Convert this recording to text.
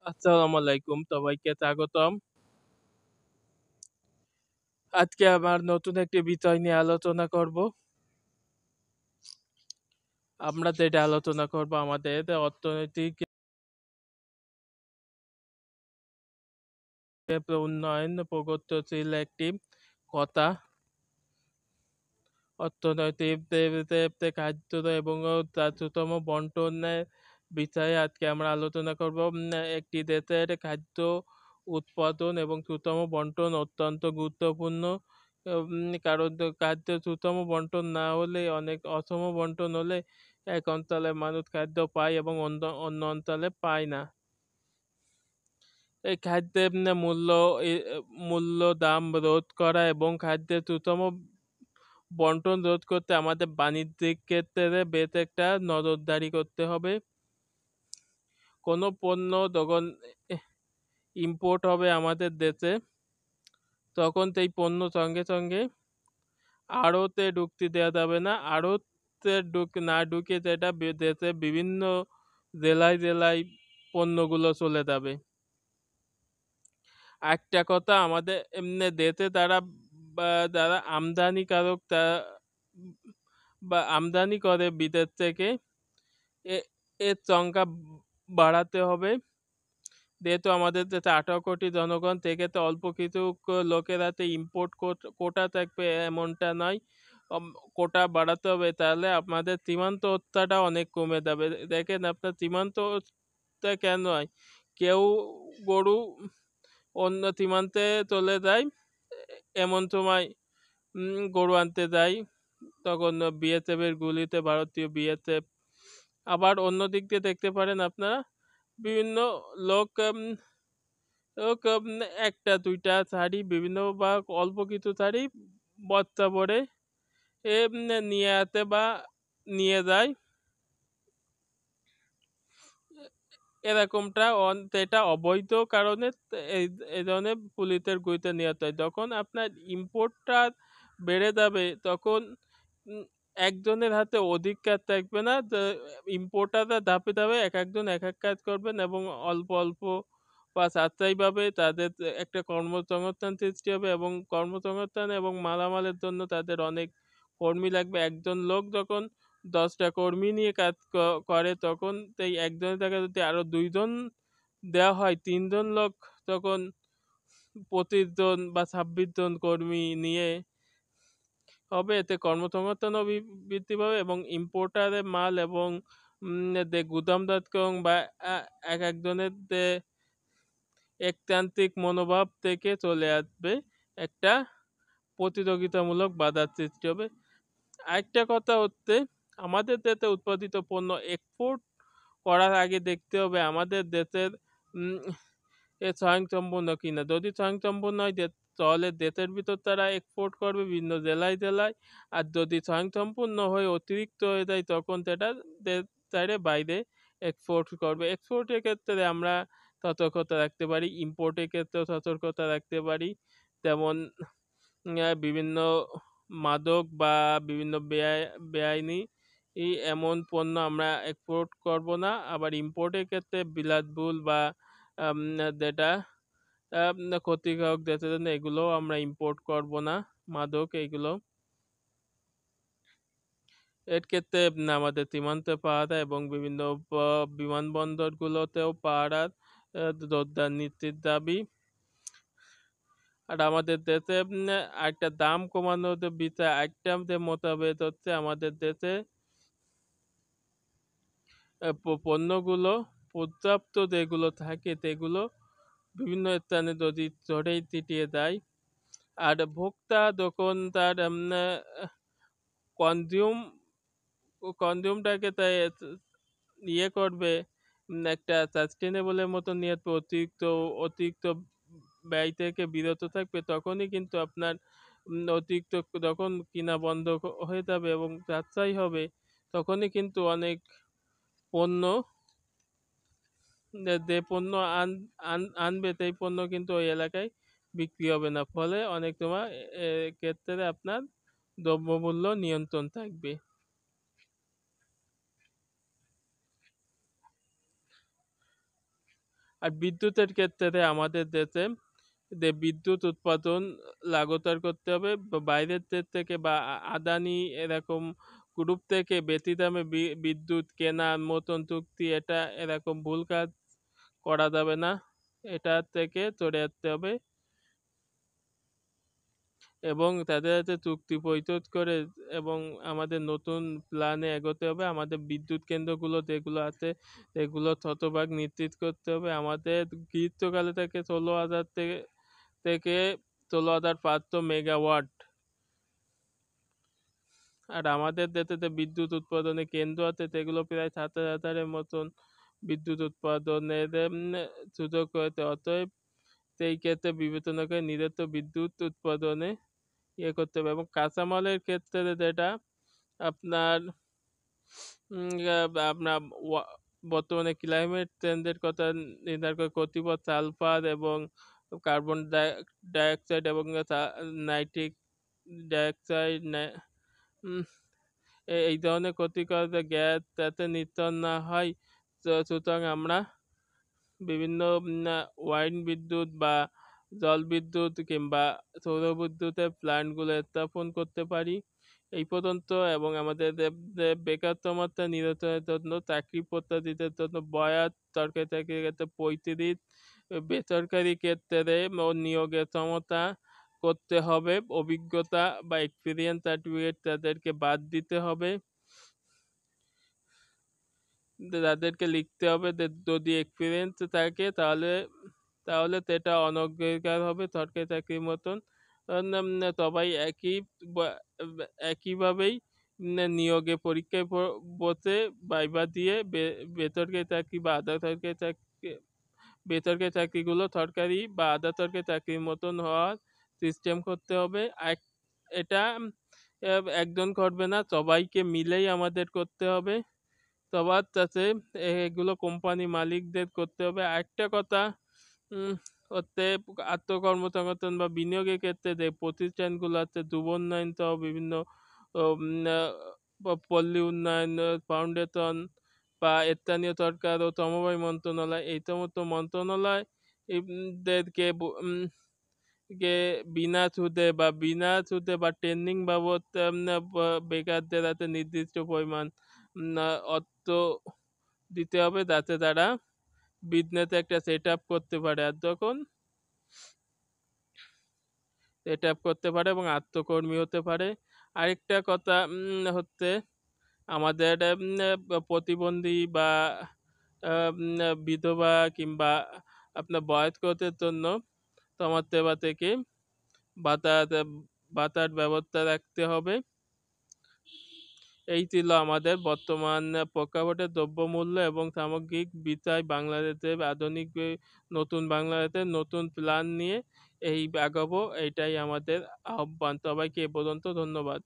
আসসালামু আলাইকুম সবাইকে স্বাগতম। আজকে আবার নতুন একটি বিষয় নিয়ে আলোচনা করব। আমরা যেটা আলোচনা করব আমাদের অর্থনৈতিক উন্নয়ন প্রগতিশীল একটি কথা। অর্থনৈতিক খাদ্য এবং তার সুষম বন্টনের বিষয়ে আজকে আমরা আলোচনা করব। একটি দেশের খাদ্য উৎপাদন এবং সুষম বন্টন অত্যন্ত গুরুত্বপূর্ণ। কারণ খাদ্য সুষম বন্টন না হলে অনেক অসম বন্টন হলে এক অঞ্চলে মানুষ খাদ্য পায় এবং অন্য অঞ্চলে পায় না। এই খাদ্যের মূল্য দাম রোধ করা এবং খাদ্যের সুষম বন্টন রোধ করতে আমাদের বাণিজ্যিক ক্ষেত্রে বেশ একটা নজরদারি করতে হবে। কোনো পণ্য যখন ইম্পোর্ট হবে আমাদের দেশে, তখন সেই পণ্য সঙ্গে সঙ্গে আড়তে ঢুকতে দেওয়া যাবে না। আড়তে না ঢুকে সেটা দেশে বিভিন্ন জেলায় জেলায় পণ্যগুলো চলে যাবে। একটা কথা, আমাদের এমনি দেশে যারা আমদানিকারক বা আমদানি করে বিদেশ থেকে, এর সংখ্যা বাড়াতে হবে। যেহেতু আমাদের দেশে 18 কোটি জনগণ থেকে তো অল্প কিছু লোকের হাতে ইম্পোর্ট কোটা থাকবে এমনটা নয়। কোটা বাড়াতে হবে, তাহলে আমাদের সীমান্ত হত্যাটা অনেক কমে যাবে। দেখেন আপনার সীমান্ত হত্যা কেন হয়? কেউ গরু অন্য সীমান্তে চলে যায়, এমন সময় গরু আনতে যায়, তখন বিএসএফ এর গুলিতে ভারতীয় বিএসএফ। আবার অন্য দিক দিয়ে দেখতে পারেন আপনারা, বিভিন্ন লোক একটা দুইটা শাড়ি বিভিন্ন বা অল্প কিছু শাড়ি বস্তা ভরে নিয়ে আসে বা নিয়ে যায়। এরকমটা এটা অবৈধ কারণে এই ধরনের পুলিশের গুলিতে নিহত হয়। যখন আপনার ইম্পোর্টটা বেড়ে যাবে, তখন একজনের হাতে অধিকার থাকবে না। ইম্পোর্টাররা ধাপে ধাপে এক একজন এক এক কাজ করবেন এবং অল্প অল্প বা সাশ্রয়ীভাবে তাদের একটা কর্মসংস্থান সৃষ্টি হবে এবং কর্মসংস্থান এবং মালামালের জন্য তাদের অনেক কর্মী লাগবে। একজন লোক যখন 10টা কর্মী নিয়ে কাজ করে, তখন সেই একজনের জায়গায় যদি আরো 2 জন দেওয়া হয়, 3 জন লোক তখন 25 জন বা 26 জন কর্মী নিয়ে হবে। এতে কর্মসংস্থানও বৃদ্ধি পাবে এবং ইম্পোর্টারের মাল এবং গুদামজাতকরণ বা এক একজনের একতান্ত্রিক মনোভাব থেকে চলে আসবে, একটা প্রতিযোগিতামূলক বাজার সৃষ্টি হবে। আরেকটা কথা হচ্ছে, আমাদের দেশে উৎপাদিত পণ্য এক্সপোর্ট করার আগে দেখতে হবে আমাদের দেশের স্বয়ংসম্পূর্ণ কিনা। যদি স্বয়ংসম্পূর্ণ হয় তাহলে দেশের ভিতর তারা এক্সপোর্ট করবে বিভিন্ন জেলায় জেলায়। আর যদি স্বয়ংসম্পূর্ণ হয়ে অতিরিক্ত হয়ে যায়, তখন সেটা দেশ ছেড়ে বাইরে এক্সপোর্ট করবে। এক্সপোর্টের ক্ষেত্রে আমরা সতর্কতা রাখতে পারি, ইম্পোর্টের ক্ষেত্রেও সতর্কতা রাখতে পারি। যেমন বিভিন্ন মাদক বা বিভিন্ন বেআইনি এমন পণ্য আমরা এক্সপোর্ট করব না। আবার ইম্পোর্টের ক্ষেত্রে বিলাসবহুল বা যেটা ক্ষতিকারক দেশের জন্য, এগুলো আমরা ইম্পোর্ট করব না, মাদক এইগুলো। এর ক্ষেত্রে আমাদের সীমান্তে পাহারা এবং বিভিন্ন বিমানবন্দরগুলোতেও পাহারার জোরদার নিশ্চিত দাবি। আর আমাদের দেশে একটা দাম কমানোর বিষয় একটা মতভেদ হচ্ছে, আমাদের দেশে পণ্যগুলো পর্যাপ্ত যেগুলো থাকে সেগুলো বিভিন্ন স্থানে যদি ছড়িয়ে ছিটিয়ে দেয়, আর ভোক্তা যখন তার কনজিউম কনজিউমটাকে তাই করবে, একটা সাস্টেনেবলের মতো নিয়ে অতিরিক্ত অতিরিক্ত ব্যয় থেকে বিরত থাকবে, তখনই কিন্তু আপনার অতিরিক্ত যখন কিনা বন্ধ হয়ে যাবে এবং সাশ্রয় হবে, তখনই কিন্তু অনেক পণ্য যে পণ্য আনবে সেই পণ্য কিন্তু ওই এলাকায় বিক্রি হবে না। ফলে অনেক সময় ক্ষেত্রে আপনার দ্রব্যমূল্য নিয়ন্ত্রণ থাকবে। আর বিদ্যুতের ক্ষেত্রে আমাদের দেশে বিদ্যুৎ উৎপাদন লাগাতার করতে হবে বাইরের দেশ থেকে বা আদানি এরকম গ্রুপ থেকে বেশি দামে বিদ্যুৎ কেনার মতন চুক্তি এটা এরকম ভুল কাজ করা যাবে না। এটা থেকে সরে আসতে হবে এবং তাদের সাথে চুক্তি পরিশোধ করে এবং আমাদের নতুন প্ল্যানে এগোতে হবে। আমাদের বিদ্যুৎ কেন্দ্রগুলো যেগুলো আছে সেগুলো শতভাগ নিশ্চিত করতে হবে। আমাদের গ্রীষ্মকালে থেকে 16,000 থেকে 16,500 মেগাওয়াট। আর আমাদের দেশে যে বিদ্যুৎ উৎপাদনের কেন্দ্র আছে সেগুলো প্রায় 7,000-এর মতন বিদ্যুৎ উৎপাদনের সুযোগ রয়েছে। অতএব সেই ক্ষেত্রে বিবেচনা করে নিজস্ব বিদ্যুৎ উৎপাদনে ইয়ে করতে হবে এবং কাঁচামালের ক্ষেত্রে যেটা আপনার আপনার বর্তমানে ক্লাইমেট চেঞ্জের কথা নির্ধারণ করে কর্তৃপক্ষ সালফার এবং কার্বন ডাইঅক্সাইড এবং নাইট্রিক ডাইঅক্সাইড এই ধরনের ক্ষতিকর গ্যাস যাতে নিঃসরণ না হয় সুতরাং আমরা বিভিন্ন ওয়াইন বিদ্যুৎ বা জল বিদ্যুৎ কিংবা সৌর বিদ্যুতের প্ল্যান্টগুলো স্থাপন করতে পারি। এই পর্যন্ত এবং আমাদের বেকারত্ব মাত্রা নিরসনের জন্য চাকরি প্রত্যাশীদের জন্য বয়াত, সরকারি চাকরির ক্ষেত্রে 35, বেসরকারি ক্ষেত্রে নিয়োগের ক্ষমতা করতে হবে, অভিজ্ঞতা বা এক্সপিরিয়েন্স সার্টিফিকেট তাদেরকে বাদ দিতে হবে, তাদেরকে লিখতে হবে যে যদি এক্সপিরিয়েন্স থাকে তাহলে সেটা অনগ্রাধিকার হবে সরকারি চাকরির মতন। সবাই একইভাবেই নিয়োগে পরীক্ষায় বসে ভাইভা দিয়ে বেসরকারি চাকরি বা আধা সরকারি চাকরি বেসরকারি চাকরিগুলো সরকারি বা আধা সরকারি চাকরির মতন হওয়ার সিস্টেম করতে হবে। এটা একজন করবে না, সবাইকে মিলেই আমাদের করতে হবে। সবার সাথে এগুলো কোম্পানি মালিকদের করতে হবে। আরেকটা কথা হচ্ছে আত্মকর্মসংস্থান বা বিনিয়োগের ক্ষেত্রে যে প্রতিষ্ঠানগুলো আছে যুব উন্নয়ন সহ বিভিন্ন পল্লী উন্নয়ন ফাউন্ডেশন বা স্থানীয় সরকার ও সমবায় মন্ত্রণালয় এই সমস্ত মন্ত্রণালয় এদেরকে বিনা সুদে বা ট্রেনিং বাবদ বেকারদের হাতে নির্দিষ্ট পরিমাণ অর্থ দিতে হবে যাতে তারা বিজনেস একটা সেট আপ করতে পারে আর যখন সেট আপ করতে পারে এবং আত্মকর্মী হতে পারে। আরেকটা কথা হচ্ছে আমাদের প্রতিবন্ধী বা বিধবা কিংবা আপনার বয়স্কদের জন্য সমাজসেবা থেকে ভাতার ব্যবস্থা রাখতে হবে। এই ছিল আমাদের বর্তমান প্রেক্ষাপটে দ্রব্যমূল্য এবং সামগ্রিক বিষয় বাংলাদেশের আধুনিক নতুন বাংলাদেশের নতুন প্ল্যান নিয়ে আগাবো, এইটাই আমাদের আহ্বান। সবাইকে এ পর্যন্ত ধন্যবাদ।